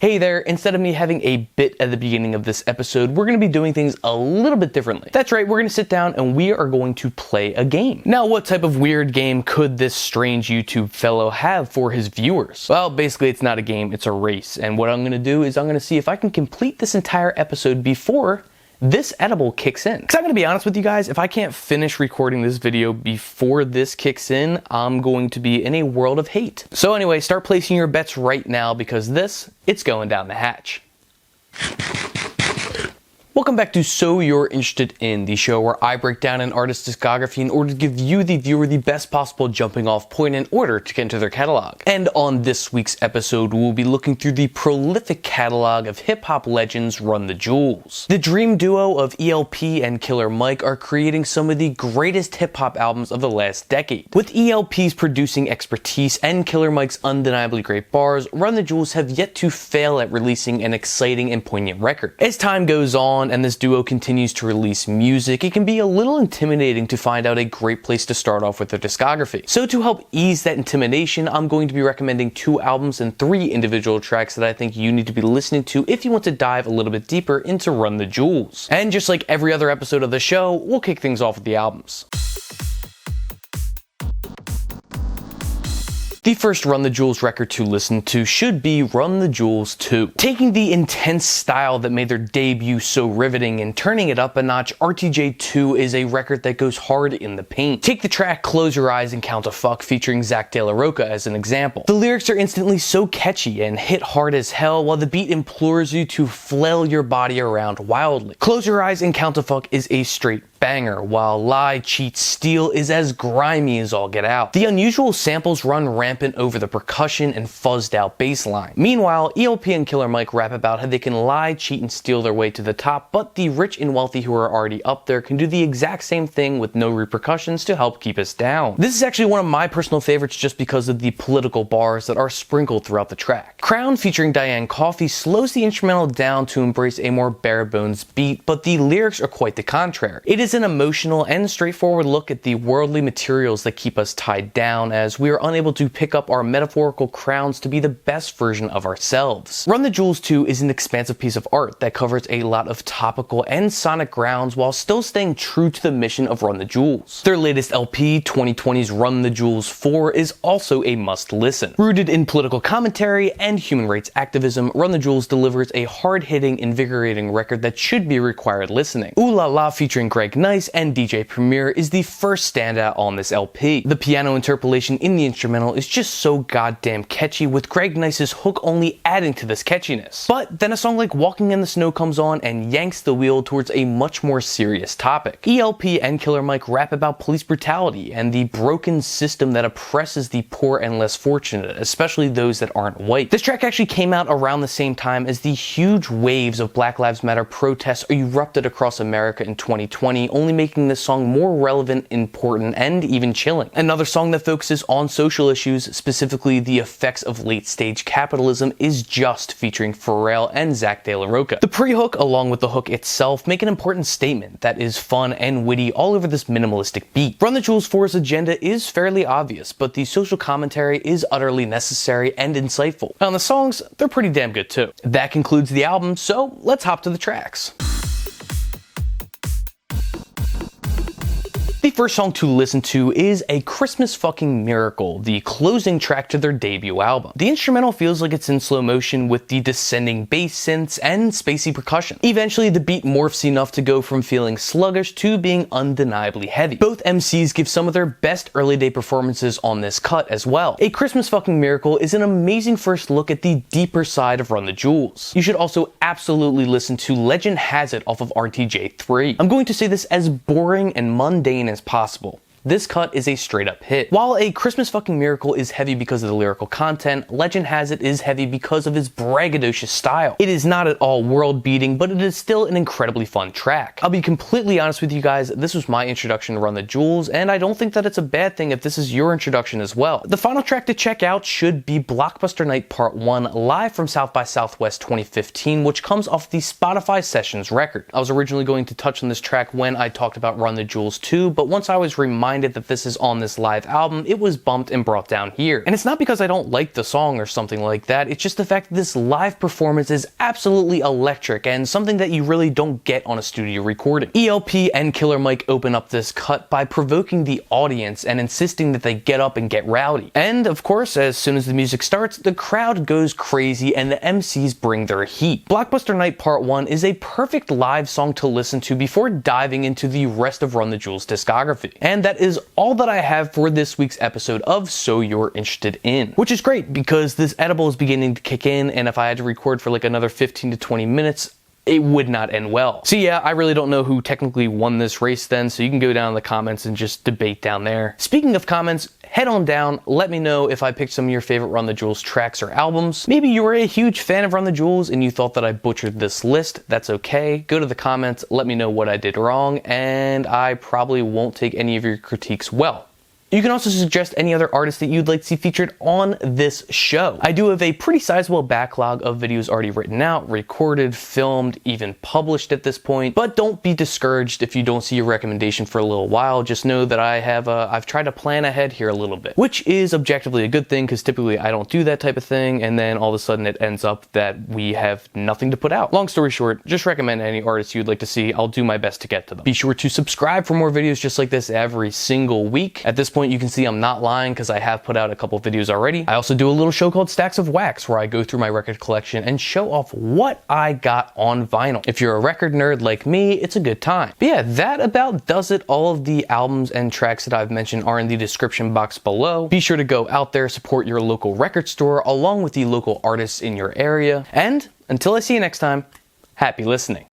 Hey there, instead of me having a bit at the beginning of this episode, we're going to be doing things a little bit differently. That's right, we're going to sit down and we are going to play a game. Now, what type of weird game could this strange YouTube fellow have for his viewers? Well, basically it's not a game, it's a race. And what I'm going to do is I'm going to see if I can complete this entire episode before this edible kicks in. Because I'm going to be honest with you guys, if I can't finish recording this video before this kicks in, I'm going to be in a world of hate. So anyway, start placing your bets right now because it's going down the hatch. Welcome back to So You're Interested In, the show where I break down an artist's discography in order to give you, the viewer, the best possible jumping off point in order to get into their catalog. And on this week's episode, we'll be looking through the prolific catalog of hip-hop legends Run the Jewels. The dream duo of ELP and Killer Mike are creating some of the greatest hip-hop albums of the last decade. With ELP's producing expertise and Killer Mike's undeniably great bars, Run the Jewels have yet to fail at releasing an exciting and poignant record. As time goes on, and this duo continues to release music, it can be a little intimidating to find out a great place to start off with their discography. So to help ease that intimidation, I'm going to be recommending 2 albums and 3 individual tracks that I think you need to be listening to if you want to dive a little bit deeper into Run the Jewels. And just like every other episode of the show, we'll kick things off with the albums. The first Run the Jewels record to listen to should be Run the Jewels 2. Taking the intense style that made their debut so riveting and turning it up a notch, RTJ 2 is a record that goes hard in the paint. Take the track Close Your Eyes and Count to Fuck featuring Zach De La Rocha as an example. The lyrics are instantly so catchy and hit hard as hell, while the beat implores you to flail your body around wildly. Close Your Eyes and Count to Fuck is a straight banger, while Lie, Cheat, Steal is as grimy as all get out. The unusual samples run rampant over the percussion and fuzzed out bass line. Meanwhile, ELP and Killer Mike rap about how they can lie, cheat, and steal their way to the top, but the rich and wealthy who are already up there can do the exact same thing with no repercussions to help keep us down. This is actually one of my personal favorites just because of the political bars that are sprinkled throughout the track. Crown featuring Diane Coffey slows the instrumental down to embrace a more bare bones beat, but the lyrics are quite the contrary. It is an emotional and straightforward look at the worldly materials that keep us tied down, as we are unable to pick up our metaphorical crowns to be the best version of ourselves. Run the Jewels 2 is an expansive piece of art that covers a lot of topical and sonic grounds while still staying true to the mission of Run the Jewels. Their latest LP, 2020's Run the Jewels 4, is also a must listen. Rooted in political commentary and human rights activism, Run the Jewels delivers a hard-hitting, invigorating record that should be required listening. Ooh La La featuring Greg Nice and DJ Premier is the first standout on this LP. The piano interpolation in the instrumental is just so goddamn catchy, with Greg Nice's hook only adding to this catchiness. But then a song like Walking in the Snow comes on and yanks the wheel towards a much more serious topic. ELP and Killer Mike rap about police brutality and the broken system that oppresses the poor and less fortunate, especially those that aren't white. This track actually came out around the same time as the huge waves of Black Lives Matter protests erupted across America in 2020, only making this song more relevant, important, and even chilling. Another song that focuses on social issues, specifically the effects of late-stage capitalism, is Just, featuring Pharrell and Zach De La Rocha. The pre-hook, along with the hook itself, make an important statement that is fun and witty all over this minimalistic beat. Run the Jewels 4's agenda is fairly obvious, but the social commentary is utterly necessary and insightful. And the songs, they're pretty damn good too. That concludes the album, so let's hop to the tracks. The first song to listen to is A Christmas Fucking Miracle, the closing track to their debut album. The instrumental feels like it's in slow motion with the descending bass synths and spacey percussion. Eventually, the beat morphs enough to go from feeling sluggish to being undeniably heavy. Both MCs give some of their best early day performances on this cut as well. A Christmas Fucking Miracle is an amazing first look at the deeper side of Run the Jewels. You should also absolutely listen to Legend Has It off of RTJ 3. I'm going to say this as boring and mundane as possible. This cut is a straight up hit. While A Christmas Fucking Miracle is heavy because of the lyrical content, Legend Has It is heavy because of his braggadocious style. It is not at all world beating, but it is still an incredibly fun track. I'll be completely honest with you guys, this was my introduction to Run the Jewels, and I don't think that it's a bad thing if this is your introduction as well. The final track to check out should be Blockbuster Night Part 1, live from South by Southwest 2015, which comes off the Spotify Sessions record. I was originally going to touch on this track when I talked about Run the Jewels 2, but once I was reminded reminded that this is on this live album, it was bumped and brought down here. And it's not because I don't like the song or something like that, it's just the fact that this live performance is absolutely electric and something that you really don't get on a studio recording. ELP and Killer Mike open up this cut by provoking the audience and insisting that they get up and get rowdy. And of course, as soon as the music starts, the crowd goes crazy and the MCs bring their heat. Blockbuster Night Part 1 is a perfect live song to listen to before diving into the rest of Run the Jewels discography. And that is all that I have for this week's episode of So You're Interested In. Which is great because this edible is beginning to kick in, and if I had to record for like another 15 to 20 minutes, it would not end well. So yeah, I really don't know who technically won this race then, so you can go down in the comments and just debate down there. Speaking of comments, head on down, let me know if I picked some of your favorite Run the Jewels tracks or albums. Maybe you were a huge fan of Run the Jewels and you thought that I butchered this list. That's okay. Go to the comments, let me know what I did wrong, and I probably won't take any of your critiques well. You can also suggest any other artists that you'd like to see featured on this show. I do have a pretty sizable backlog of videos already written out, recorded, filmed, even published at this point, but don't be discouraged if you don't see a recommendation for a little while. Just know that I've tried to plan ahead here a little bit, which is objectively a good thing because typically I don't do that type of thing, and then all of a sudden it ends up that we have nothing to put out. Long story short, just recommend any artists you'd like to see. I'll do my best to get to them. Be sure to subscribe for more videos just like this every single week. At this point, you can see I'm not lying because I have put out a couple videos already. I also do a little show called Stacks of Wax where I go through my record collection and show off what I got on vinyl. If you're a record nerd like me, it's a good time. But yeah, that about does it. All of the albums and tracks that I've mentioned are in the description box below. Be sure to go out there, support your local record store along with the local artists in your area. And until I see you next time, happy listening.